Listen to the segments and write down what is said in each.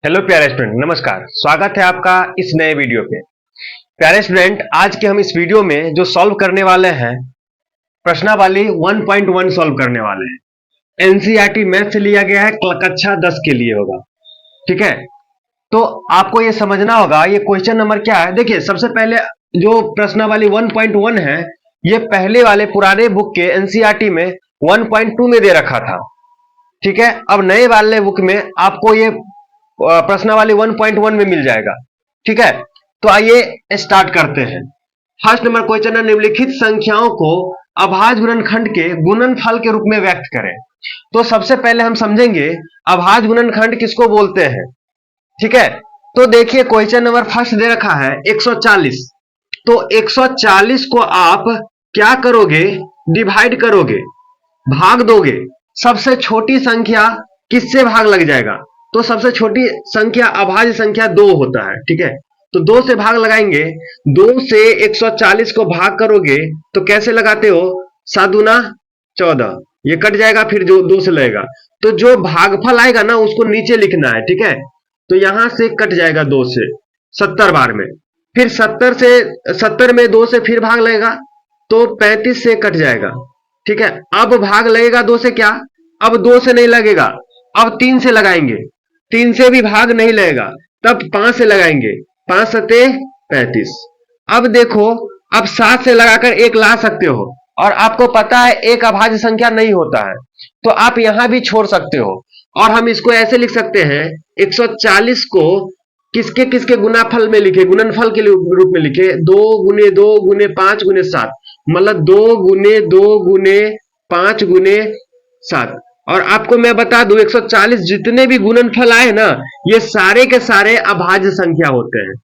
Hello प्यारे student, नमस्कार। स्वागत है आपका इस नए वीडियो पे। प्यारे स्टूडेंट, आज के हम इस वीडियो में जो सॉल्व करने वाले हैं, प्रश्नावली 1.1 सॉल्व करने वाले हैं। एनसीईआरटी मैथ से लिया गया है, कक्षा 10 के लिए होगा। ठीक है, तो आपको ये समझना होगा ये क्वेश्चन नंबर क्या है। देखिए, सबसे पहले जो प्रश्नावली 1.1 है, ये पहले वाले पुराने बुक के एनसीईआरटी में 1.2 में दे रखा था। ठीक है, अब नए वाले बुक में आपको ये प्रश्नावली 1.1 में मिल जाएगा। ठीक है, तो आइए स्टार्ट करते हैं। फर्स्ट नंबर क्वेश्चन है, निम्नलिखित संख्याओं को अभाज्य गुणनखंड के गुणनफल के रूप में व्यक्त करें। तो सबसे पहले हम समझेंगे अभाज्य गुणनखंड किसको बोलते हैं। ठीक है, तो देखिए क्वेश्चन नंबर फर्स्ट दे रखा है 140। तो 140 को आप क्या करोगे, डिवाइड करोगे, भाग दोगे। सबसे छोटी संख्या किससे भाग लग जाएगा, तो सबसे छोटी संख्या अभाज्य संख्या 2 होता है। ठीक है, तो 2 से भाग लगाएंगे। 2 से 140 को भाग करोगे तो कैसे लगाते हो, 7 दूना 14, ये कट जाएगा, फिर जो 2 से लगेगा तो जो भागफल आएगा ना उसको नीचे लिखना है। ठीक है, तो यहां से कट जाएगा 2 से 70 बार में, फिर 70 में 2 से फिर भाग लगेगा तो 35 से कट जाएगा। ठीक है, अब भाग लगेगा 2 से, क्या अब 2 से नहीं लगेगा, अब 3 से लगाएंगे। 3 से भी भाग नहीं लगेगा, तब 5 से लगाएंगे, 5 सते 35। अब देखो, अब 7 से लगाकर 1 ला सकते हो, और आपको पता है एक अभाज्य संख्या नहीं होता है, तो आप यहां भी छोड़ सकते हो। और हम इसको ऐसे लिख सकते हैं, 140 को किसके किसके गुणाफल में लिखे, गुणनफल के रूप में लिखे, 2 गुने 2 गुने 5 गुने 7, मतलब 2 गुने 2 गुने 5 गुने 7। और आपको मैं बता दूं, 140 जितने भी गुणनफल आए ना, ये सारे के सारे अभाज्य संख्या होते हैं।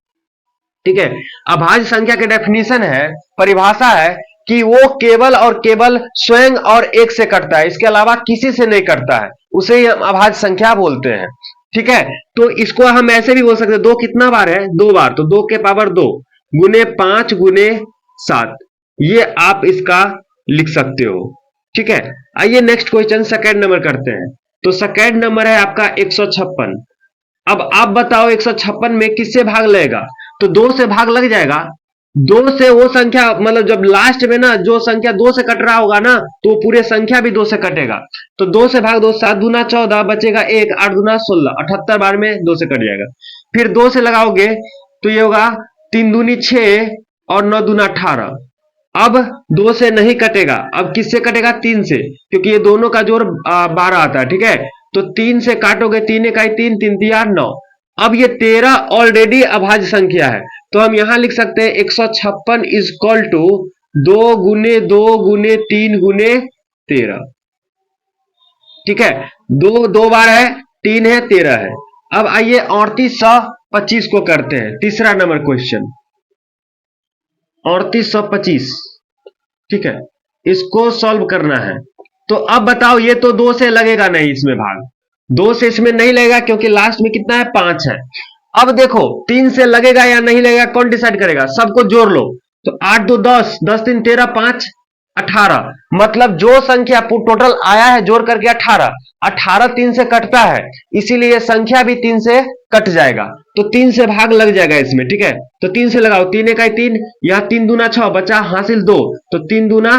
ठीक है, अभाज्य संख्या के डेफिनेशन है, परिभाषा है कि वो केवल और केवल स्वयं और एक से कटता है, इसके अलावा किसी से नहीं कटता है, उसे ही हम अभाज्य संख्या बोलते हैं। ठीक है, तो इसको हम ऐसे भी बोल सकते हैं, 2 कितना बार है, 2 बार, तो 2 के पावर 2 गुने 5 गुने 7, ये आप इसका लिख सकते हो। ठीक है, आइए नेक्स्ट क्वेश्चन सेकंड नंबर करते हैं। तो सेकंड नंबर है आपका 156। अब आप बताओ 156 में किससे भाग लगेगा, तो 2 से भाग लग जाएगा। 2 से वो संख्या, मतलब जब लास्ट में ना जो संख्या 2 से कट रहा होगा ना, तो पूरे संख्या भी 2 से कटेगा। तो 2 से भाग दो, 7 दूना 14, बचेगा 1, 8 दूना 16, 78 बार में 2 से कट जाएगा। फिर 2 से लगाओगे तो ये होगा 3 दूनी 6 और 9 दूना 18। अब 2 से नहीं कटेगा, अब किससे कटेगा, 3 से, क्योंकि ये दोनों का जोड़ 12 आता है। ठीक है, तो 3 से काटोगे, 3 इकाई 3, 3 तिया 9। अब ये 13 ऑलरेडी अभाज्य संख्या है, तो हम यहां लिख सकते हैं 156 इज इक्वल टू 2 गुने 2 गुने 3 गुने 13। ठीक है, 2 2 बार है, 3 है, 13 है। अब आइए 3825 को करते हैं, तीसरा नंबर क्वेश्चन 3825। ठीक है, इसको सॉल्व करना है। तो अब बताओ, ये तो 2 से लगेगा नहीं इसमें भाग, 2 से इसमें नहीं लगेगा, क्योंकि लास्ट में कितना है, 5 है। अब देखो 3 से लगेगा या नहीं लगेगा, कौन डिसाइड करेगा, सबको जोड़ लो। तो 8 2 10, 10 3 13, 5 18, मतलब जो संख्या टोटल आया है जोड़ करके 18, 18 3 से कटता है, इसीलिए संख्या भी 3 से कट जाएगा, तो 3 से भाग लग जाएगा इसमें। ठीक है, तो 3 से लगाओ, 3 इकाई 3, या 3 दूना 6, बचा हासिल 2, तो 3 दूना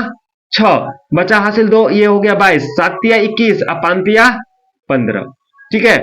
6, बचा हासिल 2, ये हो गया 22, 7 तिया 21, और 5 तिया 15। ठीक है,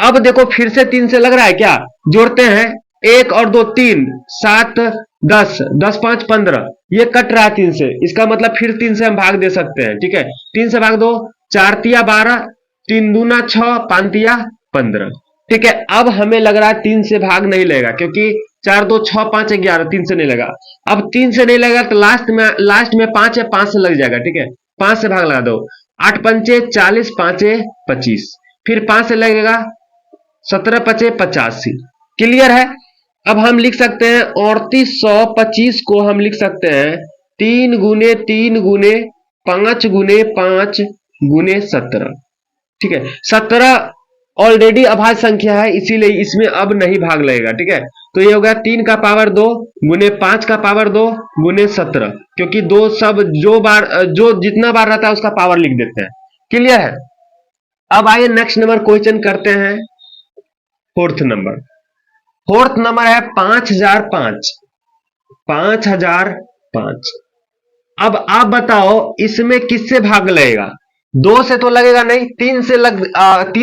अब देखो फिर से 3 से लग रहा है क्या, जोड़ते हैं, 1 और 2 3, 7 10, 10 5 15, ये कट रहा है 3 से, इसका मतलब फिर 3 से हम भाग दे सकते हैं। ठीक है, 3 से भाग दो, 4 तिया 12, 3 दूना 6, 5 तिया 15। ठीक है, अब हमें लग रहा है 3 से भाग नहीं लगेगा, क्योंकि 4 2 6 5 11, 3 से नहीं लगा। अब 3 से नहीं लगेगा तो लास्ट में 5 है, 5 से लग जाएगा। ठीक है, 5 से भाग लगा दो, 8 पंचे 40, 5 25, फिर 5 से लगेगा 17 पचे 85। क्लियर है, अब हम लिख सकते हैं 3825 को हम लिख सकते हैं 3 गुने 3 गुने 5 गुने 5 गुने 17। ठीक है, 17 ऑलरेडी अभाज्य संख्या है, इसीलिए इसमें अब नहीं भाग लगेगा। ठीक है, तो ये हो गया 3 का पावर 2 गुने 5 का पावर 2 गुने 17, क्योंकि 2 सब जो जितना बार रहता है उसका पावर लिख देते हैं। क्लियर है, अब आइए नेक्स्ट नंबर क्वेश्चन करते हैं। फोर्थ नंबर है 5005, 5005। अब आप बताओ इसमें किससे भाग लगेगा? दो से तो लगेगा नहीं, तीन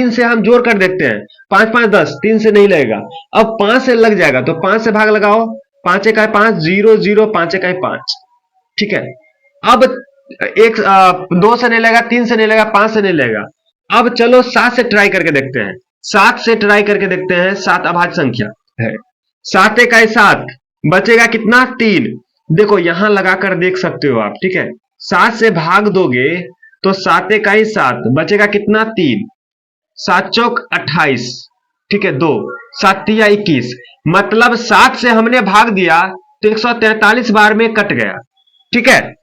से हम जोड़ कर देखते हैं, 5 5 10, तीन से नहीं लगेगा। अब 5 से लग जाएगा, तो 5 से भाग लगाओ, 5 1 5, 0 0, 5 1 5। ठीक है। अब दो से नहीं लगेगा, तीन से नहीं लगेगा, 5 से नहीं लगेगा। अब चलो 7 से ट्राई करके देखते हैं, 7 से ट्राई करके देखते हैं। 7 अभाज्य संख्या है, 7 1 7, बचेगा कितना? 3। देखो यहां लगाकर देख सकते हो आप। ठीक है, 7 से भाग दोगे तो 7 1 7, बचेगा कितना? 3। 7 चौक 28, ठीक है, 2, 7 तिया 21। मतलब 7 से हमने भाग दिया तो 143 बार में कट गया। ठीक है,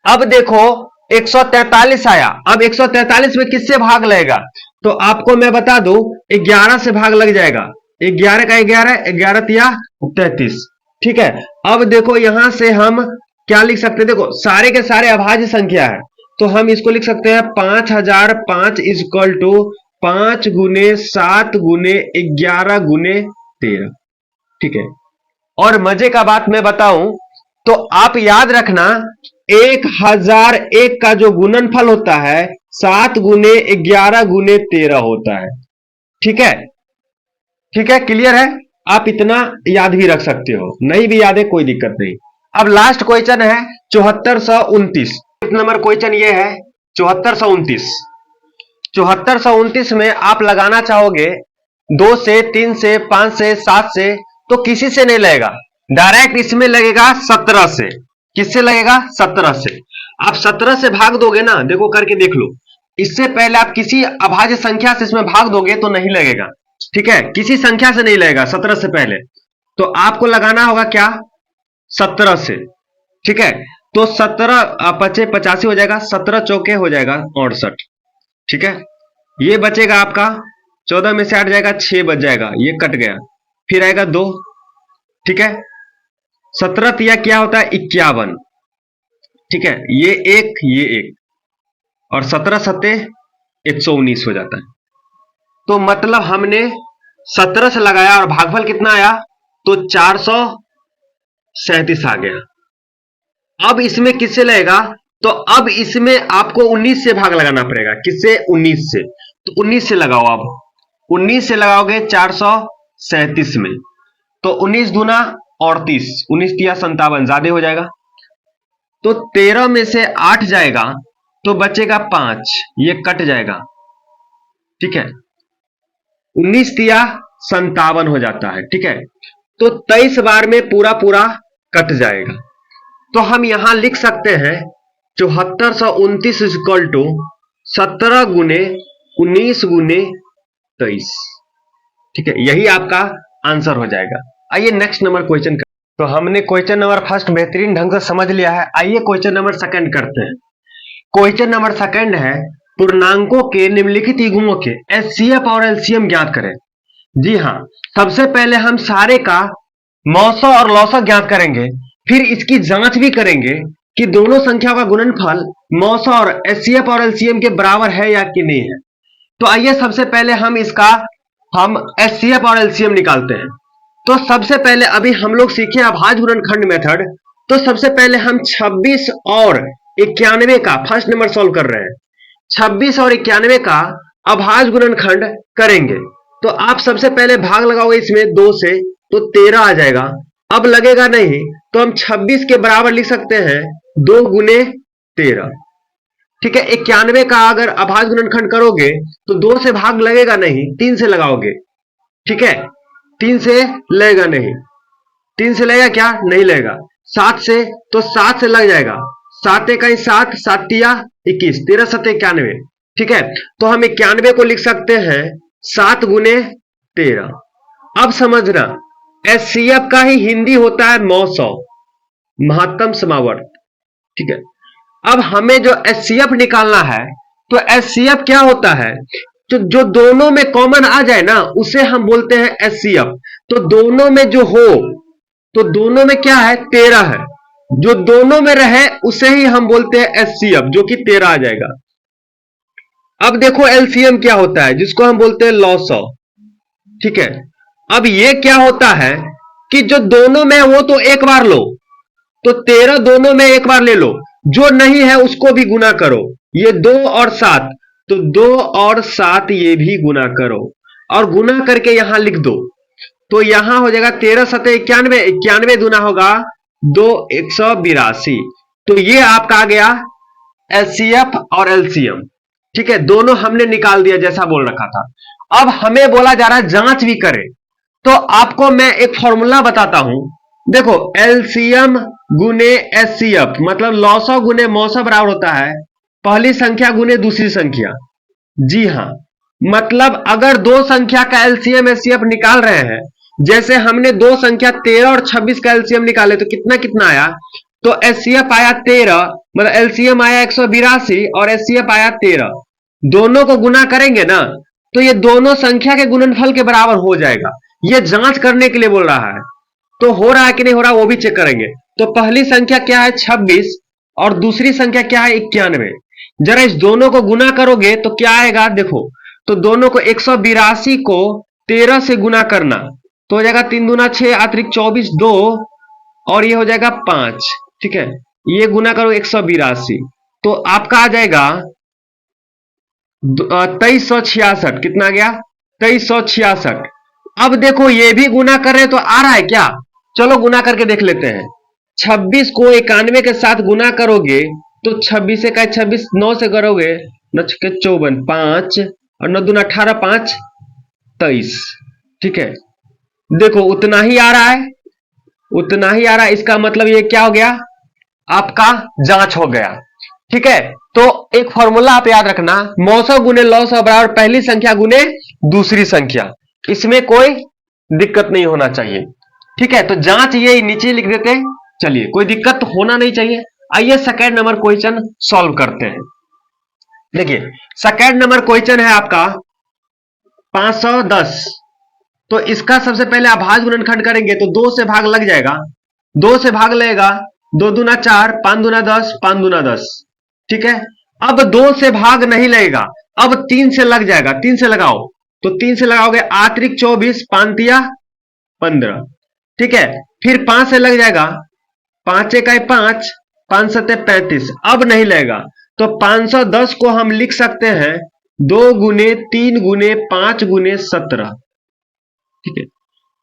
अब देखो 143 आया। अब 143 में किससे भाग लगेगा? तो आपको मैं बता दूं, 11 से भाग लग जाएगा। 11 का 11, 11 तिया 33। ठीक है, अब देखो यहां से हम क्या लिख सकते हैं? देखो सारे के सारे अभाज्य संख्या है, तो हम इसको लिख सकते हैं 5005 इक्वल टू 5 गुने 7 गुने 11 गुने 13। ठीक है, और मजे का बात मैं बताऊं तो आप याद रखना, 1001 का जो गुणनफल होता है 7 गुने 11 गुने 13 होता है। ठीक है, ठीक है, क्लियर है? आप इतना याद भी रख सकते हो, नहीं भी याद है कोई दिक्कत नहीं। अब लास्ट क्वेश्चन है 7429 नंबर क्वेश्चन ये है 7429। 7429 में आप लगाना चाहोगे 2 से, 3 से, 5 से, 7 से, तो किसी से नहीं लगेगा, डायरेक्ट इसमें लगेगा 17 से। किससे लगेगा? 17 से। आप 17 से भाग दोगे ना, देखो करके देख लो, इससे पहले आप किसी अभाज्य संख्या से इसमें भाग दोगे तो नहीं लगेगा। ठीक है, किसी संख्या से नहीं लगेगा 17 से पहले, तो आपको लगाना होगा क्या? 17 से। ठीक है, तो 17 पचे 85 हो जाएगा, 17 चौके हो जाएगा 68। ठीक है, ये बचेगा आपका 14 में से 8 जाएगा, 6 बच जाएगा, ये कट गया, फिर आएगा 2। ठीक है, 17 तिया क्या होता है? 51। ठीक है, ये एक और 17 सत्ते 119 हो जाता है। तो मतलब हमने 17 से लगाया और भागफल कितना आया? तो 437 आ गया। अब इसमें किससे लगेगा? तो अब इसमें आपको 19 से भाग लगाना पड़ेगा। किससे? 19 से। तो 19 से लगाओ, अब 19 से लगाओगे 437 में, तो 19 दूना 38, 19 तिया 57, ज्यादा हो जाएगा। तो 13 में से 8 जाएगा तो बचेगा 5, ये कट जाएगा। ठीक है, 19 तिया 57 हो जाता है। ठीक है, तो 23 बार में पूरा पूरा कट जाएगा। तो हम यहां लिख सकते हैं 7429 इक्वल टू 17 गुने 19 गुने 23। ठीक है, यही आपका आंसर हो जाएगा। आइए नेक्स्ट नंबर क्वेश्चन। तो हमने क्वेश्चन नंबर फर्स्ट बेहतरीन ढंग से समझ लिया है। आइए क्वेश्चन नंबर सेकंड करते हैं। क्वेश्चन नंबर सेकंड है पूर्णांकों के निम्नलिखित युग्मों के एचसीएफ और एलसीएम ज्ञात करें। जी हां, सबसे पहले हम सारे का मौसा और लौसा ज्ञात करेंगे, फिर इसकी जांच भी करेंगे कि दोनों संख्याओं का गुणनफल मौसा और एचसीएफ और एलसीएम के बराबर है या कि नहीं है। तो आइए सबसे पहले हम एचसीएफ और एलसीएम निकालते हैं। तो सबसे पहले अभी हम लोग सीखे अभाज्य गुणनखंड मेथड। तो सबसे पहले हम 26 और 91 का फर्स्ट नंबर सॉल्व कर रहे हैं। 26 और 91 का अभाज्य गुणनखंड करेंगे। तो आप सबसे पहले भाग लगाओगे इसमें 2 से, तो 13 आ जाएगा। अब लगेगा नहीं तो हम 26 के बराबर लिख सकते हैं 2 गुने 13। ठीक है, 91 का अगर अभाज्य गुणनखंड करोगे तो 2 से भाग लगेगा नहीं, 3 से लगाओगे। ठीक है, 3 से लगेगा नहीं, 3 से लगेगा क्या? नहीं लगेगा। 7 से, तो 7 से लग जाएगा, 7 1 7, 7 तिया 21, 13 7 91। ठीक है, तो हम 91 को लिख सकते हैं 7 गुने 13। अब समझना, एचसीएफ का ही हिंदी होता है मौसौ, महत्तम समावर्त। ठीक है, अब हमें जो एचसीएफ निकालना है, तो एचसीएफ क्या होता है? जो दोनों में कॉमन आ जाए ना, उसे हम बोलते हैं एचसीएफ। तो दोनों में जो हो, तो दोनों में क्या है? 13 है। जो दोनों में रहे उसे ही हम बोलते हैं एचसीएफ, जो कि 13 आ जाएगा। अब देखो एलसीएम क्या होता है, जिसको हम बोलते हैं लॉसॉ। ठीक है। अब ये क्या होता है कि जो दोनों में वो तो एक बार लो, तो 13 दोनों में एक बार ले लो, जो नहीं है उसको भी गुना करो। ये 2 और 7, तो 2 और 7 ये भी गुना करो और गुना करके यहां लिख दो। तो यहां हो जाएगा 13 सत्ते 91, 91 गुना होगा 2 182। तो ये आपका आ गया एचसीएफ और एलसीएम। ठीक है, दोनों हमने निकाल दिया जैसा बोल रखा था। अब हमें बोला जा रहा है जांच भी करें, तो आपको मैं एक फॉर्मूला बताता हूं। देखो, एलसीएम गुने एचसीएफ मतलब लॉसो गुने मौसो बराबर होता है पहली संख्या गुने दूसरी संख्या। जी हां, मतलब अगर दो संख्या का एलसीएम एचसीएफ निकाल रहे हैं, जैसे हमने दो संख्या 13 और 26 का एलसीएम निकाले, तो कितना कितना आया, तो एचसीएफ आया 13, मतलब एलसीएम आया 182 और एचसीएफ आया 13। दोनों को गुना करेंगे ना, तो ये दोनों संख्या के गुणनफल के बराबर हो जाएगा। ये जांच करने के लिए बोल रहा है, तो हो रहा है कि नहीं हो रहा वो भी चेक करेंगे। तो पहली संख्या क्या है 26 और दूसरी संख्या क्या है 91। जरा इस दोनों को गुना करोगे तो क्या आएगा देखो, तो दोनों को 182 को 13 से गुना करना, तो हो जाएगा 3 दूना 6 अतिरिक्त 24 2 और ये हो जाएगा 5। ठीक है, ये गुना करो 182, तो आपका आ जाएगा 2366। कितना गया 2366। अब देखो ये भी गुना कर रहे हैं तो आ रहा है क्या, चलो गुना करके देख लेते हैं। 26 को 91 के साथ गुना करोगे तो 26 से 26 9 से करोगे 9 के 54 5 और 9 दूना 18 5 23। ठीक है, देखो उतना ही आ रहा है, उतना ही आ रहा है। इसका मतलब ये क्या हो गया, आपका जांच हो गया। ठीक है, तो एक फॉर्मूला आप याद रखना, मौसो गुने लौसो बराबर पहली संख्या गुने दूसरी संख्या, इसमें कोई दिक्कत नहीं होना चाहिए। ठीक है, तो जांच ये नीचे लिख देते हैं। चलिए, कोई दिक्कत तो होना नहीं चाहिए। आइए सेकेंड नंबर क्वेश्चन सॉल्व करते हैं। देखिए, सेकेंड नंबर क्वेश्चन है आपका 510। तो इसका सबसे पहले आप भाज्य गुणनखंड करेंगे तो 2 से भाग लग जाएगा, 2 से भाग लगेगा, 2 दूना 4 5 दूना 10 5 दूना 10। ठीक है, अब 2 से भाग नहीं लगेगा, अब 3 से लग जाएगा, 3 से लगाओ, तो 3 से लगाओगे अतिरिक्त 24 5 तिया 15। ठीक है, फिर 5 से लग जाएगा, 5 1 5 5 7 35। अब नहीं लगेगा, तो 510 को हम लिख सकते हैं 2 गुने 3 गुने 5 गुने 17। ठीक है,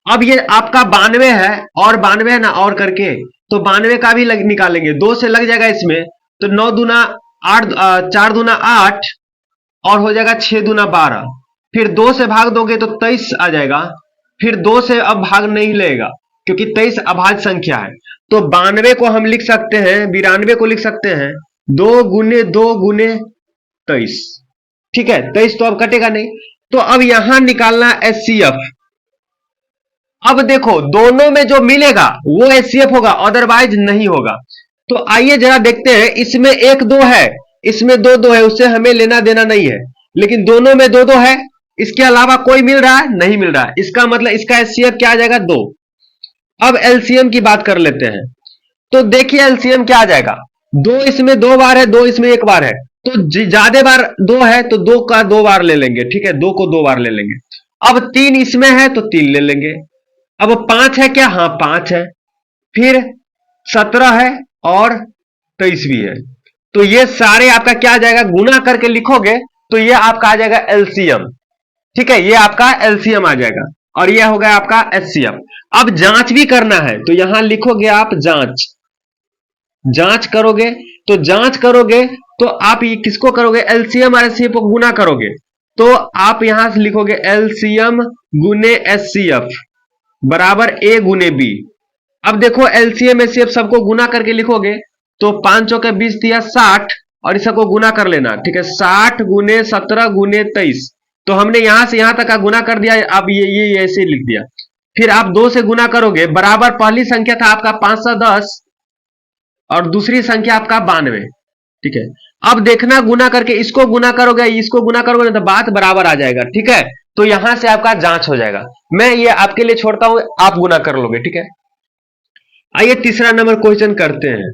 अब ये आपका 92 है और 92 है ना, और करके तो 92 का भी निकालेंगे, 2 से लग जाएगा इसमें, तो 9 दूना 8 4 दूना 8 और हो जाएगा 6 दूना 12। फिर 2 से भाग दोगे तो 23 आ जाएगा, फिर 2 से अब भाग नहीं लेगा क्योंकि 23 अभाज्य संख्या है। तो 92 को हम लिख सकते हैं, 92 को लिख सकते हैं 2 गुने 2 गुने 23। ठीक है, 23 तो अब कटेगा नहीं, तो अब यहां निकालना एचसीएफ। अब देखो दोनों में जो मिलेगा वो एचसीएफ होगा, अदरवाइज नहीं होगा। तो आइए जरा देखते हैं, इसमें 1 2 है, इसमें 2 2 है, उससे हमें लेना देना नहीं है, लेकिन दोनों में 2 2 है, इसके अलावा कोई मिल रहा है नहीं मिल रहा है, इसका मतलब इसका एचसीएफ क्या आ जाएगा 2। अब एलसीएम की बात कर लेते हैं, तो देखिए एलसीएम क्या आ जाएगा, 2 इसमें 2 बार है, 2 इसमें 1 बार है, तो ज्यादा बार 2 है तो 2 का 2 बार ले लेंगे। ठीक है, 2 को 2 बार ले लेंगे। अब 3 इसमें है तो 3 ले लेंगे। अब 5 है क्या, हाँ 5 है, फिर 17 है और 23 भी है। तो ये सारे आपका क्या आ जाएगा, गुना करके लिखोगे तो ये आपका आ जाएगा एलसीएम। ठीक है, ये आपका एलसीएम आ जाएगा और ये हो गया आपका एचसीएफ। अब जांच भी करना है तो यहां लिखोगे आप जांच, जांच करोगे, तो जांच करोगे तो आप ये किसको करोगे, एलसीएम और एचसीएफ को गुना करोगे, तो आप यहां से लिखोगे एलसीएम गुने एचसीएफ बराबर ए गुने बी। अब देखो एलसीएम एचसीएफ सबको गुना करके लिखोगे तो 5 चौके 20 दिया 60 और इस सबको गुना कर लेना। ठीक है, 60 गुने 17 गुने 23, तो हमने यहां से यहां तक का गुना कर दिया। अब ये ऐसे लिख दिया, फिर आप 2 से गुना करोगे, बराबर पहली संख्या था आपका 510 और दूसरी संख्या आपका 92। ठीक है, अब देखना गुना करके इसको गुना करोगे इसको गुना करोगे ना तो बात बराबर आ जाएगा। ठीक है, तो यहां से आपका जांच हो जाएगा। मैं ये आपके लिए छोड़ता हूं, आप गुना कर लोगे। ठीक है, आइए तीसरा नंबर क्वेश्चन करते हैं।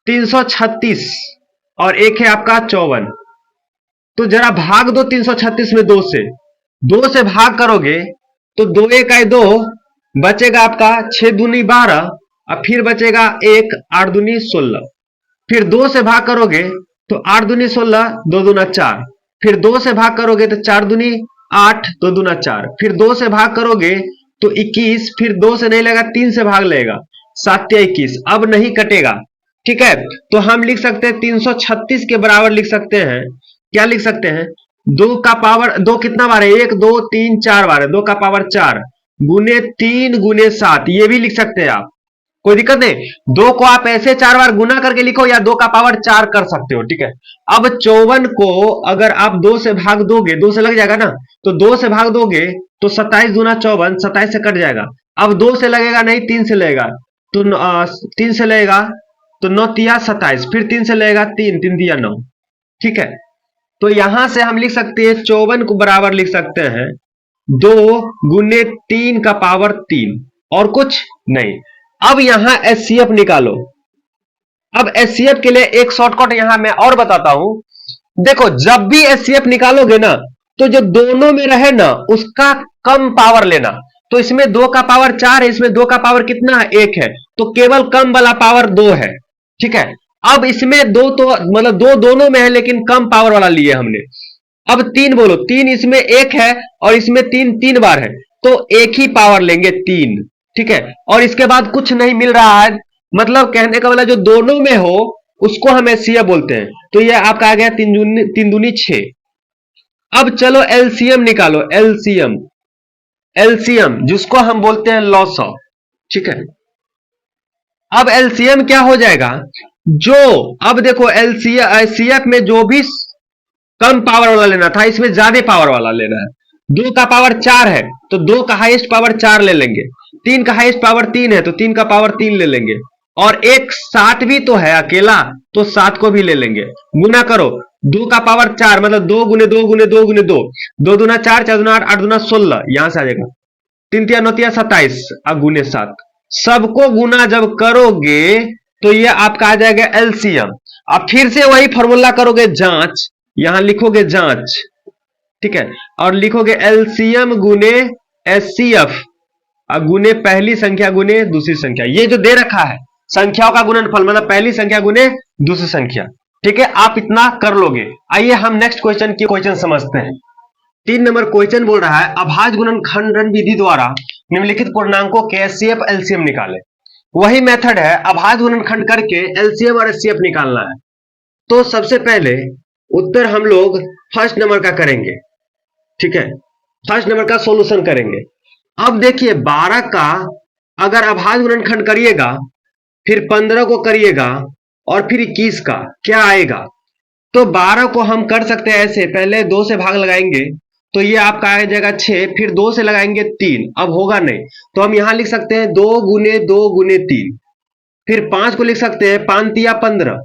336 और एक है आपका 54, तो जरा भाग दो 336 में 2 से, 2 से भाग करोगे तो 2 एक आए 2, बचेगा आपका 6 दूनी 12, और फिर बचेगा 1, 8 दूनी 16। फिर 2 से भाग करोगे तो 8 दूनी 16, 2 दूना 4। फिर 2 से भाग करोगे तो 4 दूनी 8, 2 दूना 4। फिर 2 से भाग करोगे तो 21। फिर 2 से नहीं लेगा, 3 से भाग लेगा, 7 या 21। अब नहीं कटेगा, ठीक है। तो हम लिख सकते हैं 336 के बराबर लिख सकते हैं। क्या लिख सकते हैं? 2 का पावर 2 कितना बार है? 1 2 3 4 बार है। 2 का पावर 4 गुने 3 गुने 7, ये भी लिख सकते हैं आप, कोई दिक्कत नहीं। 2 को आप ऐसे 4 बार गुना करके लिखो या 2 का पावर 4 कर सकते हो, ठीक है। अब 54 को अगर आप 2 से भाग दोगे, 2 से लग जाएगा ना, तो 2 से भाग दोगे तो 27 दूना 54, 27 से कट जाएगा। अब 2 से लगेगा नहीं, 3 से लगेगा, तो 3 से लगेगा तो 9 तिया 27। फिर 3 से लगेगा 3, 3 तिया 9, ठीक है। तो यहां से हम लिख सकते हैं 54 को बराबर लिख सकते हैं 2 गुने 3 का पावर 3, और कुछ नहीं। अब यहां एचसीएफ निकालो। अब एचसीएफ के लिए एक शॉर्टकट यहां मैं और बताता हूं। देखो, जब भी एचसीएफ निकालोगे ना, तो जो दोनों में रहे ना उसका कम पावर लेना। तो इसमें 2 का पावर 4 है, इसमें 2 का पावर कितना है? 1 है, तो केवल कम वाला पावर 2 है, ठीक है। अब इसमें 2 तो मतलब 2 दोनों में है, लेकिन कम पावर वाला लिए हमने। अब 3 बोलो, 3 इसमें 1 है और इसमें 3 3 बार है, तो एक ही पावर लेंगे 3, ठीक है। और इसके बाद कुछ नहीं मिल रहा है, मतलब कहने का वाला जो दोनों में हो उसको हम एचसीएफ बोलते हैं। तो ये आपका आ गया 3 दूनी 6। अब चलो एलसीएम निकालो। एलसीएम, एलसीएम जिसको हम बोलते हैं लॉसअ, ठीक है। अब एलसीएम क्या हो जाएगा? जो अब देखो एलसीएफ में जो भी कम पावर वाला लेना था, इसमें ज्यादा पावर वाला लेना है। 2 का पावर 4 है तो 2 का हाईएस्ट पावर 4 ले लेंगे। 3 का हाईएस्ट पावर 3 है तो 3 का पावर 3 ले लेंगे। और एक 7 भी तो है अकेला, तो 7 को भी ले लेंगे। गुना करो, 2 का पावर 4 मतलब 2 गुने 2 गुने 2 गुने 2, 2 दूना 4, 4 दूना 8, 8 दूना 16, यहां से आ जाएगा 3 तिया 9 तिया 27 और गुने 7। सबको गुना जब करोगे तो ये आपका आ जाएगा एलसीएम। अब फिर से वही फॉर्मूला करोगे, जांच, यहां लिखोगे जांच, ठीक है। और लिखोगे एलसीएम गुने एचसीएफ और गुने पहली संख्या गुने दूसरी संख्या। ये जो दे रखा है संख्याओं का गुणनफल, मतलब पहली संख्या गुने दूसरी संख्या, ठीक है। आप इतना कर लोगे। आइए हम नेक्स्ट क्वेश्चन समझते हैं। 3 नंबर क्वेश्चन बोल रहा है अभाज्य गुणनखंडन विधि द्वारा निम्नलिखित पूर्णांकों के एचसीएफ एलसीएम निकाले। वही मेथड है, अभाज्य गुणनखंड करके एलसीएम और एचसीएफ निकालना है। तो सबसे पहले उत्तर हम लोग फर्स्ट नंबर का करेंगे, ठीक है। फर्स्ट नंबर का सॉल्यूशन करेंगे। अब देखिए 12 का अगर अभाज्य गुणनखंड करिएगा, फिर 15 को करिएगा और फिर 21 का क्या आएगा? तो 12 को हम कर सकते हैं ऐसे, पहले 2 से भाग लगाएंगे तो ये आपका आ जाएगा 6, फिर 2 से लगाएंगे 3, अब होगा नहीं तो हम यहां लिख सकते हैं 2 गुने 2 गुने 3। फिर 5 को लिख सकते हैं 5 तिया 15,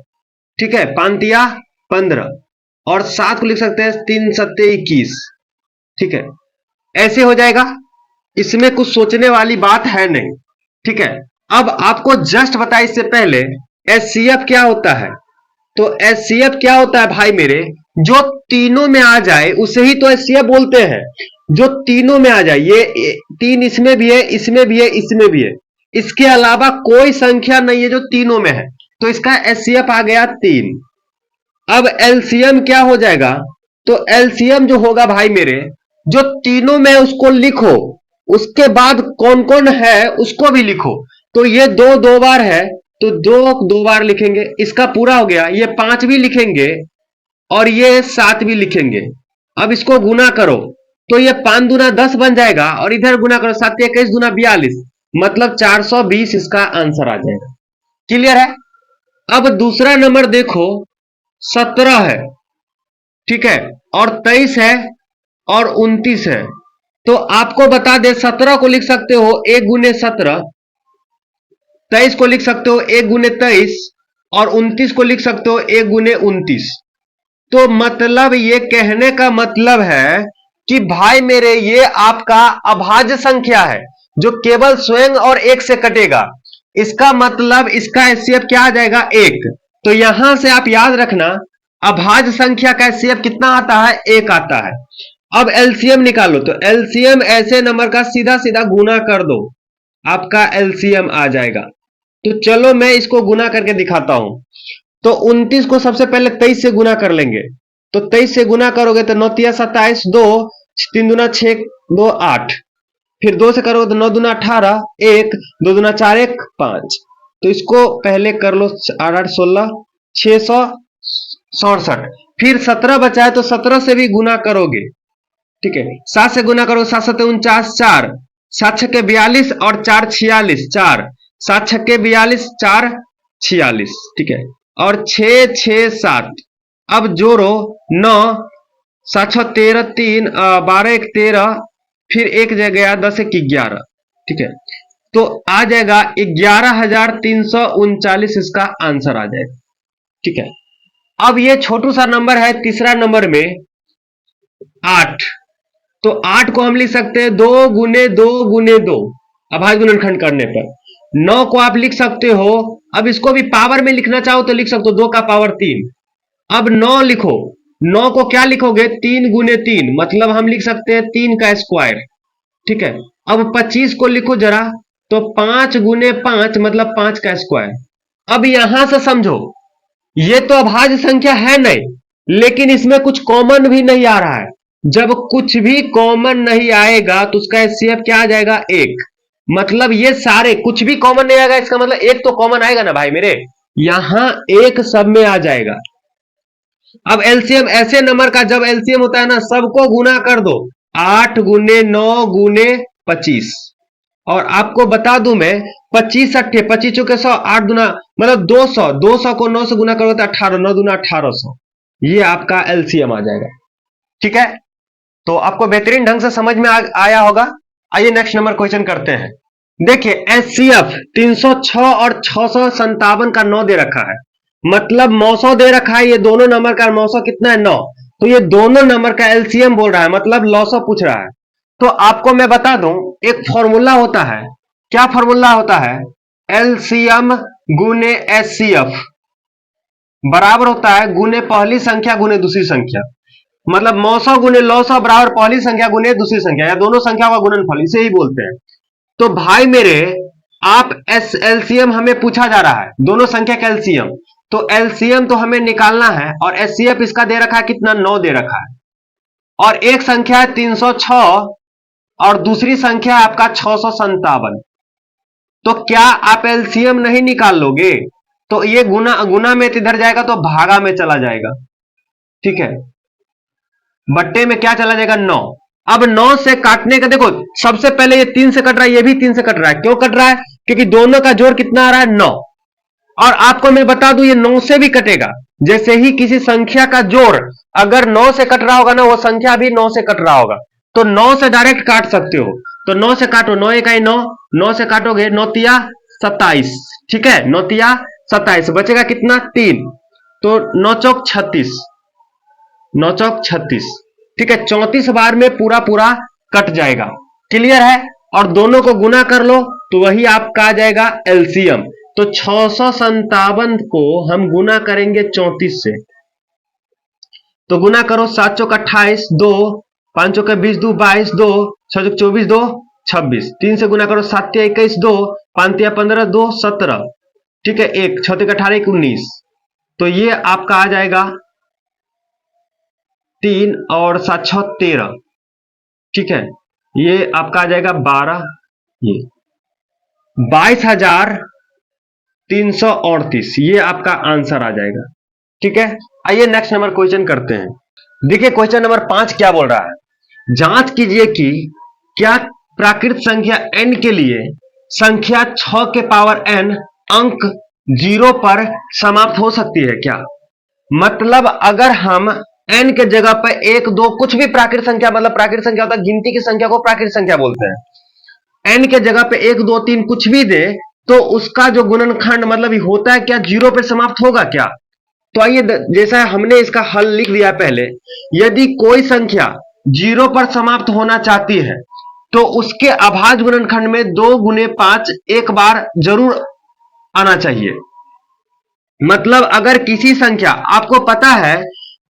ठीक है, 5 तिया 15। और 7 को लिख सकते हैं 3 सत्ते 21, ठीक है। ऐसे हो जाएगा, इसमें कुछ सोचने वाली बात है नहीं, ठीक है। अब आपको जस्ट बताया इससे पहले एचसीएफ क्या होता है। तो एचसीएफ क्या होता है भाई मेरे? जो तीनों में आ जाए उसे ही तो एचसीएफ बोलते हैं। जो तीनों में आ जाए, ये 3 इसमें भी है, इसमें भी है, इसमें भी है, इसके अलावा कोई संख्या नहीं है जो तीनों में है, तो इसका एचसीएफ आ गया 3। अब एलसीएम क्या हो जाएगा? तो एलसीएम जो होगा भाई मेरे, जो तीनों में उसको लिखो, उसके बाद कौन कौन है उसको भी लिखो। तो ये 2 2 बार है तो 2 2 बार लिखेंगे, इसका पूरा हो गया। ये 5 भी लिखेंगे और ये 7 भी लिखेंगे। अब इसको गुना करो तो ये 5 दूना 10 बन जाएगा और इधर गुना करो 7 21 दूना 42, मतलब 420 इसका आंसर आ जाएगा। क्लियर है? अब दूसरा नंबर देखो, 17 है, ठीक है, और 23 है और 29 है। तो आपको बता दे 17 को लिख सकते हो 1 गुने 17, 23 को लिख सकते हो 1 गुने 23 और 29 को लिख सकते हो 1 गुने 29। तो मतलब ये कहने का मतलब है कि भाई मेरे ये आपका अभाज्य संख्या है जो केवल स्वयं और 1 से कटेगा। इसका मतलब इसका एचसीएफ क्या आ जाएगा? 1। तो यहां से आप याद रखना अभाज्य संख्या का एचसीएफ कितना आता है? 1 आता है। अब एलसीएम निकालो, तो एलसीएम ऐसे नंबर का सीधा सीधा गुना कर दो, आपका एलसीएम आ जाएगा। तो चलो मैं इसको गुना करके दिखाता हूं। तो 29 को सबसे पहले 23 से गुना कर लेंगे। तो 23 से गुना करोगे तो 9 तिया 27, 2 3 दूना 6, 2 8, फिर 2 से करोगे तो 9 दूना 18, 1 2 दूना 4, 1 5। तो इसको पहले कर लो, 8 8 16, 667। फिर 17 बचा है तो 17 से भी गुना करोगे, ठीक है। 7 से गुना करोगे, 7 7 49, 4 7 छक्के 42 और 4 46, 4 7 छक्के 42, 4 46, ठीक है। और 6 6 7, अब जोड़ो 9 7 6 13, 3 12 1 13, फिर एक जगह गया 10 1 11, ठीक है। तो आ जाएगा 11,339 इसका आंसर आ जाएगा, ठीक है। अब ये छोटू सा नंबर है तीसरा नंबर में 8। तो 8 को हम लिख सकते हैं 2 गुने 2 गुने 2, अभाज्य गुणनखंड करने पर। 9 को आप लिख सकते हो, अब इसको भी पावर में लिखना चाहो तो लिख सकते हो, 2 का पावर 3। अब 9 लिखो, 9 को क्या लिखोगे, 3 गुने 3, मतलब हम लिख सकते हैं 3 का स्क्वायर, ठीक है। अब 25 को लिखो जरा, तो 5 गुने 5 मतलब 5 का स्क्वायर। अब यहां से समझो, ये तो अभाज्य संख्या है नहीं, लेकिन इसमें कुछ कॉमन भी नहीं आ रहा है। जब कुछ भी कॉमन नहीं आएगा तो उसका एचसीएफ क्या आ जाएगा, 1। मतलब ये सारे कुछ भी कॉमन नहीं आएगा, इसका मतलब एक तो कॉमन आएगा ना भाई मेरे, यहां एक सब में आ जाएगा। अब एलसीएम ऐसे नंबर का जब एलसीएम होता है ना, सबको गुना कर दो, 8 गुने 9 गुने 25। और आपको बता दूं मैं, 25 अट्ठे 25 चौके 100, 8 दुना मतलब 200, 200 को 9 से गुना करोगे तो 18, 9 दुना 1800, ये आपका एलसीएम आ जाएगा, ठीक है। तो आपको बेहतरीन ढंग से समझ में आया होगा। आइए नेक्स्ट नंबर क्वेश्चन करते हैं। देखिए एचसीएफ 306 और 657 का 9 दे रखा है, मतलब 900 दे रखा है, ये दोनों नंबर का 900 कितना है, 9। तो ये दोनों नंबर का एलसीएम बोल रहा है, मतलब 900 पूछ रहा है। तो आपको मैं बता दूं, एक फॉर्मूला होता है। क्या फॉर्मूला होता है, एलसीएम गुने एचसीएफ बराबर होता है गुने पहली संख्या गुने दूसरी संख्या, मतलब 900 गुने 900 बराबर पहली संख्या गुने दूसरी संख्या, या दोनों संख्या का गुणनफल, इसे ही बोलते हैं। तो भाई मेरे, आप एलसीएम हमें पूछा जा रहा है, दोनों संख्या का एलसीएम, तो एलसीएम तो हमें निकालना है, और एचसीएफ इसका दे रखा है कितना, 9 दे रखा है। और एक संख्या है 306 और दूसरी संख्या है आपका 657। तो क्या आप एलसीएम नहीं निकाल लोगे, तो ये गुना गुना में इधर जाएगा तो भागा में चला जाएगा, ठीक है। बट्टे में क्या चला जाएगा, 9। अब 9 से काटने का देखो, सबसे पहले ये 3 से कट रहा है, ये भी 3 से कट रहा है। क्यों कट रहा है, क्योंकि दोनों का जोड़ कितना आ रहा है, 9। और आपको मैं बता दूं, ये 9 से भी कटेगा। जैसे ही किसी संख्या का जोड़ अगर 9 से कट रहा होगा ना, वो संख्या भी 9 से कट रहा होगा, तो 9 से डायरेक्ट काट सकते हो। तो 9 से काटो, 9 1 9, 9 से काटोगे 9 तिया 27, ठीक है, 9 तिया 27, बचेगा कितना, 3। तो 9 चौक 36, 9 चौक 36, ठीक है। 34 बार में पूरा पूरा कट जाएगा, क्लियर है। और दोनों को गुना कर लो तो वही आपका आ जाएगा एलसीएम। तो 657 को हम गुना करेंगे 34 से, तो गुना करो, 7 चौक 28, 2 5 चौक 20, 2 22, 2 6 चौक 24, 2 26, 3 से गुना करो, 7 तिया 21, 2 5 तिया 15, 2 17, ठीक है, 1 6 तिया 18, 1 19। तो ये आपका आ जाएगा 3 और 7 6 13, ठीक है। ये आपका आ जाएगा 12, ये 22,338, ये आपका आंसर आ जाएगा, ठीक है। आइए नेक्स्ट नंबर क्वेश्चन करते हैं। देखिए क्वेश्चन नंबर 5 क्या बोल रहा है, जांच कीजिए कि क्या प्राकृत संख्या n के लिए संख्या 6 के पावर n अंक 0 पर समाप्त हो सकती है क्या। मतलब अगर हम n के जगह पर 1 2 कुछ भी प्राकृत संख्या, मतलब प्राकृत संख्या होता है गिनती की संख्या को प्राकृत संख्या बोलते हैं, n के जगह पे 1 2 3 कुछ भी दे, तो उसका जो गुणनखंड मतलब होता है क्या, 0 पे समाप्त होगा क्या। तो आइए, जैसा हमने इसका हल लिख दिया पहले, यदि कोई संख्या 0 पर समाप्त होना चाहती है तो उसके अभाज्य गुणनखंड में 2 गुने 5 एक बार जरूर आना चाहिए। मतलब अगर किसी संख्या, आपको पता है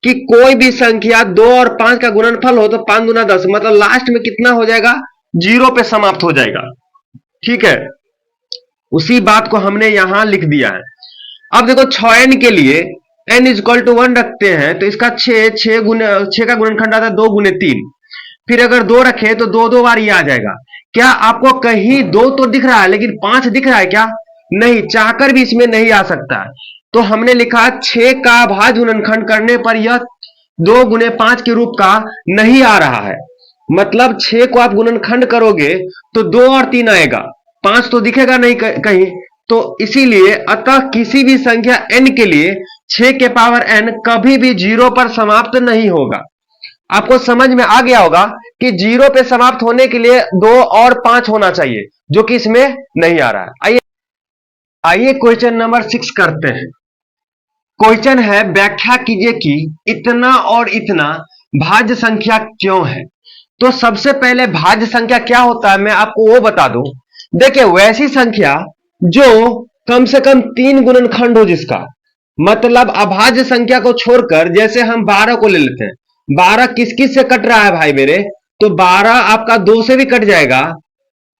कि कोई भी संख्या 2 और 5 का गुणनफल हो तो 5 गुना 10, मतलब लास्ट में कितना हो जाएगा, 0 पे समाप्त हो जाएगा। ठीक है, उसी बात को हमने यहां लिख दिया है। अब देखो 6n के लिए n इक्वल टू 1 रखते हैं तो इसका 6 का गुणनखंड आता है 2 गुने 3। फिर अगर 2 रखे तो 2 बार ये आ जाएगा। क्या आपको कहीं 2 तो दिख रहा है लेकिन 5 दिख रहा है क्या? नहीं, चाहकर भी इसमें नहीं आ सकता है। तो हमने लिखा 6 का भाज्य गुणनखंड करने पर यह 2 गुने 5 के रूप का नहीं आ रहा है। मतलब 6 को आप गुणनखंड करोगे तो 2 और 3 आएगा, 5 तो दिखेगा नहीं कहीं। तो इसीलिए अतः किसी भी संख्या n के लिए 6 के पावर n कभी भी 0 पर समाप्त नहीं होगा। आपको समझ में आ गया होगा कि 0 पे समाप्त होने के लिए 2 और 5 होना चाहिए, जो कि इसमें नहीं आ रहा है। आइए क्वेश्चन नंबर 6 करते हैं। क्वेश्चन है, व्याख्या कीजिए कि इतना और इतना भाज्य संख्या क्यों है। तो सबसे पहले भाज्य संख्या क्या होता है मैं आपको वो बता दूं। देखिए, वैसी संख्या जो कम से कम 3 गुणनखंड हो, जिसका मतलब अभाज्य संख्या को छोड़कर, जैसे हम 12 को ले लेते हैं। 12 किस किस से कट रहा है भाई मेरे? तो 12 आपका 2 से भी कट जाएगा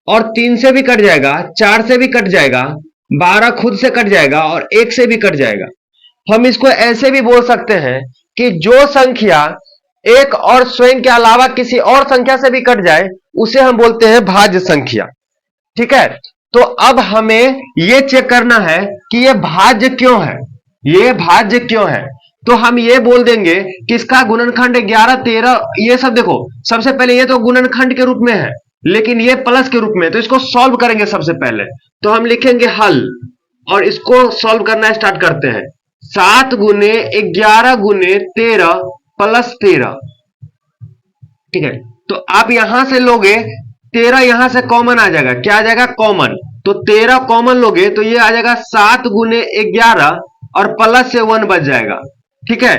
और 3 से भी कट जाएगा, 4 से भी कट जाएगा, 12 खुद से कट जाएगा और 1 से भी कट जाएगा। हम इसको ऐसे भी बोल सकते हैं कि जो संख्या एक और स्वयं के अलावा किसी और संख्या से भी कट जाए उसे हम बोलते हैं भाज्य संख्या। ठीक है, तो अब हमें यह चेक करना है कि यह भाज्य क्यों है, यह भाज्य क्यों है। तो हम ये बोल देंगे कि इसका गुणनखंड 11, 13, ये सब देखो, सबसे पहले ये तो गुणनखंड के रूप में है लेकिन ये प्लस के रूप में, तो इसको सॉल्व करेंगे। सबसे पहले तो हम लिखेंगे हल और इसको सॉल्व करना स्टार्ट करते हैं। 7 गुने 11 गुने 13 प्लस 13। ठीक है, तो आप यहां से लोगे 13, यहां से कॉमन आ जाएगा, क्या आ जाएगा, कॉमन। तो 13 कॉमन लोगे तो ये आ जाएगा 7 गुने 11 और प्लस से 1 बच जाएगा। ठीक है,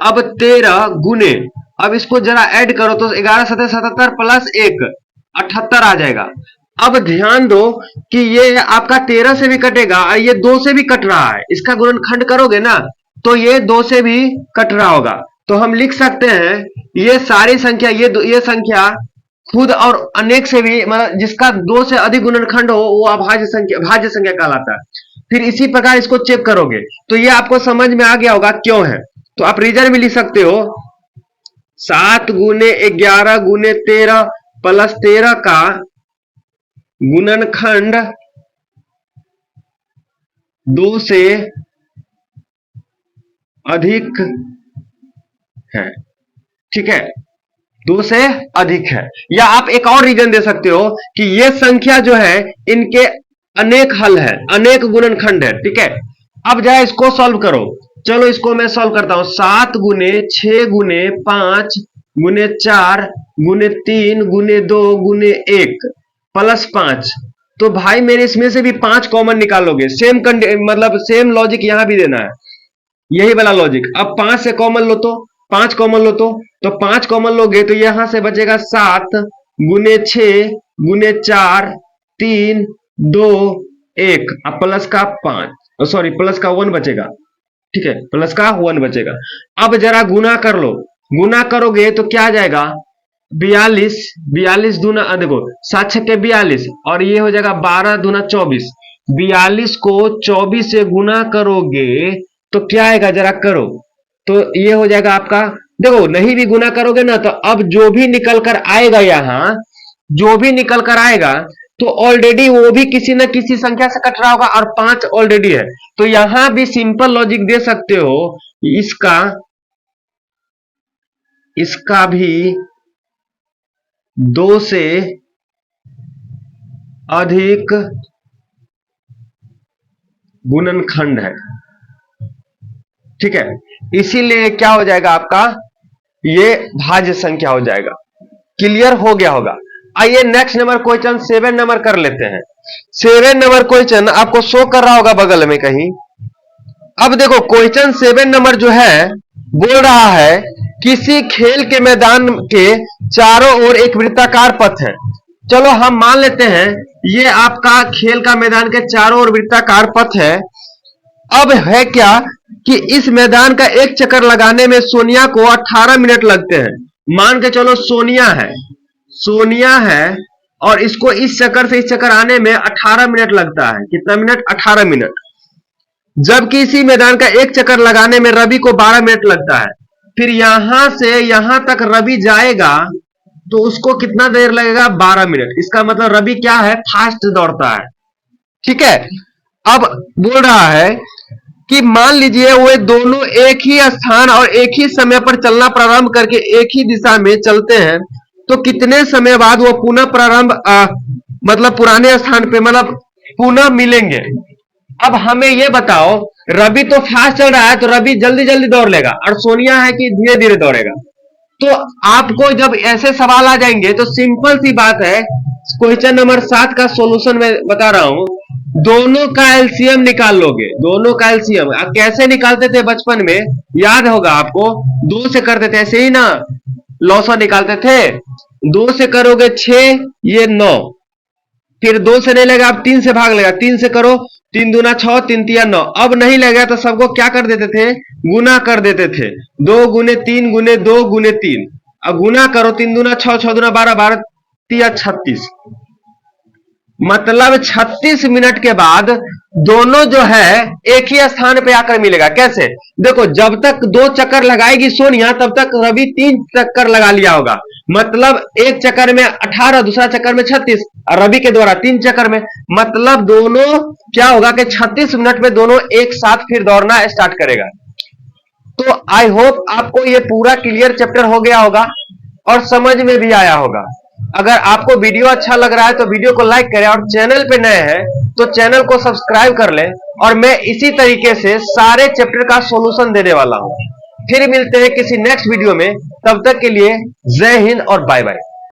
अब 13 गुने, अब इसको जरा ऐड करो तो 11 7 77 प्लस 1 78 आ जाएगा। अब ध्यान दो कि ये आपका 13 से भी कटेगा और ये 2 से भी कट रहा है। इसका गुणनखंड करोगे ना तो ये 2 से भी कट रहा होगा। तो हम लिख सकते हैं ये सारी संख्या, ये संख्या खुद और अनेक से भी, मतलब जिसका 2 से अधिक गुणनखंड हो वो अभाज्य संख्या, भाज्य संख्या कहलाता है। फिर इसी प्रकार इसको चेक करोगे तो ये आपको समझ में आ गया होगा क्यों है। तो आप रीजन भी लिख सकते हो, 7 गुने 11 गुने 13 प्लस 13 का गुणनखंड 2 से अधिक है। ठीक है, 2 से अधिक है। या आप एक और रीजन दे सकते हो कि ये संख्या जो है इनके अनेक हल है, अनेक गुणनखंड है। ठीक है, अब जाए इसको सॉल्व करो। चलो इसको मैं सॉल्व करता हूं। 7 गुने 6 गुने 5 गुने 4 गुने 3 गुने 2 गुने 1 प्लस 5। तो भाई मेरे इसमें से भी 5 कॉमन निकालोगे। सेम मतलब सेम लॉजिक यहां भी देना है, यही वाला लॉजिक। अब 5 से कॉमन लो तो 5 कॉमन लो तो 5 कॉमन लोगे तो यहां से बचेगा 7 गुने 6 गुने 4 3 2 1 अब प्लस का 5, सॉरी प्लस का 1 बचेगा। ठीक है, प्लस का 1 बचेगा। अब जरा गुना कर लो, गुना करोगे तो क्या आ जाएगा, 42 42 दूना, देखो 7 छक्के 42 और ये हो जाएगा 12 दूना 24। 42 को 24 से गुना करोगे तो क्या आएगा, जरा करो तो ये हो जाएगा आपका, देखो नहीं भी गुना करोगे ना तो अब जो भी निकल कर आएगा, यहां जो भी निकल कर आएगा तो ऑलरेडी वो भी किसी न किसी संख्या से कट रहा होगा और 5 ऑलरेडी है। तो यहां भी सिंपल लॉजिक दे सकते हो, इसका भी 2 से अधिक गुणनखंड है। ठीक है, इसीलिए क्या हो जाएगा आपका, ये भाज्य संख्या हो जाएगा। क्लियर हो गया होगा। आइए नेक्स्ट नंबर क्वेश्चन 7 नंबर कर लेते हैं। 7 नंबर क्वेश्चन आपको शो कर रहा होगा बगल में कहीं। अब देखो क्वेश्चन 7 नंबर जो है बोल रहा है किसी खेल के मैदान के चारों ओर एक वृत्ताकार पथ है। चलो हम मान लेते हैं ये आपका खेल का मैदान के चारों ओर वृत्ताकार पथ है। अब है क्या कि इस मैदान का एक चक्कर लगाने में सोनिया को 18 मिनट लगते हैं। मान के चलो सोनिया है और इसको इस चक्कर से इस चक्कर आने में 18 मिनट लगता है। कितना मिनट? 18 मिनट। जबकि इसी मैदान का एक चक्कर लगाने में रवि को 12 मिनट लगता है। फिर यहां से यहां तक रवि जाएगा तो उसको कितना देर लगेगा? 12 मिनट। इसका मतलब रवि क्या है? फास्ट दौड़ता है। ठीक है। अब बोल रहा है कि मान लीजिए वो दोनों एक ही स्थान और एक ही समय पर चलना प्रारंभ करके एक ही दिशा में चलते हैं तो कितने समय बाद वो पुनः मतलब पुराने स्थान पे मतलब पुनः मिलेंगे। अब हमें ये बताओ, रवि तो फास्ट चल रहा है तो रवि जल्दी जल्दी दौड़ लेगा और सोनिया है कि धीरे धीरे दौड़ेगा। तो आपको जब ऐसे सवाल आ जाएंगे तो सिंपल सी बात है, क्वेश्चन नंबर 7 का सॉल्यूशन मैं बता रहा हूं। दोनों का एलसीएम निकाल लोगे। दोनों का एलसीएम कैसे निकालते थे बचपन में? याद होगा आपको। 2 से करते थे ऐसे ही ना, लॉसा निकालते थे। 2 से करोगे 6, ये 9। फिर 2 से नहीं लगेगा, आप 3 से भाग लेगा। 3 से करो, 3 दूना 6, 3 तिया 9। अब नहीं लगेगा तो सबको क्या कर देते थे? गुना कर देते थे। 2 गुने 3 गुने 2 गुने 3। अब गुना करो, 3 दूना 6, 6 दूना 12, 12 तिया 36। मतलब 36 मिनट के बाद दोनों जो है एक ही स्थान पे आकर मिलेगा। कैसे? देखो, जब तक 2 चक्कर लगाएगी सोनिया तब तक रवि 3 चक्कर लगा लिया होगा। मतलब एक चक्कर में 18, दूसरा चक्कर में 36 और रवि के द्वारा 3 चक्कर में। मतलब दोनों क्या होगा कि 36 मिनट में दोनों एक साथ फिर दौड़ना स्टार्ट करेगा। तो आई होप आपको ये पूरा क्लियर चैप्टर हो गया होगा और समझ में भी आया होगा। अगर आपको वीडियो अच्छा लग रहा है तो वीडियो को लाइक करें और चैनल पे नए हैं तो चैनल को सब्सक्राइब कर लें। और मैं इसी तरीके से सारे चैप्टर का सॉल्यूशन देने वाला हूं। फिर मिलते हैं किसी नेक्स्ट वीडियो में। तब तक के लिए जय हिंद और बाय बाय।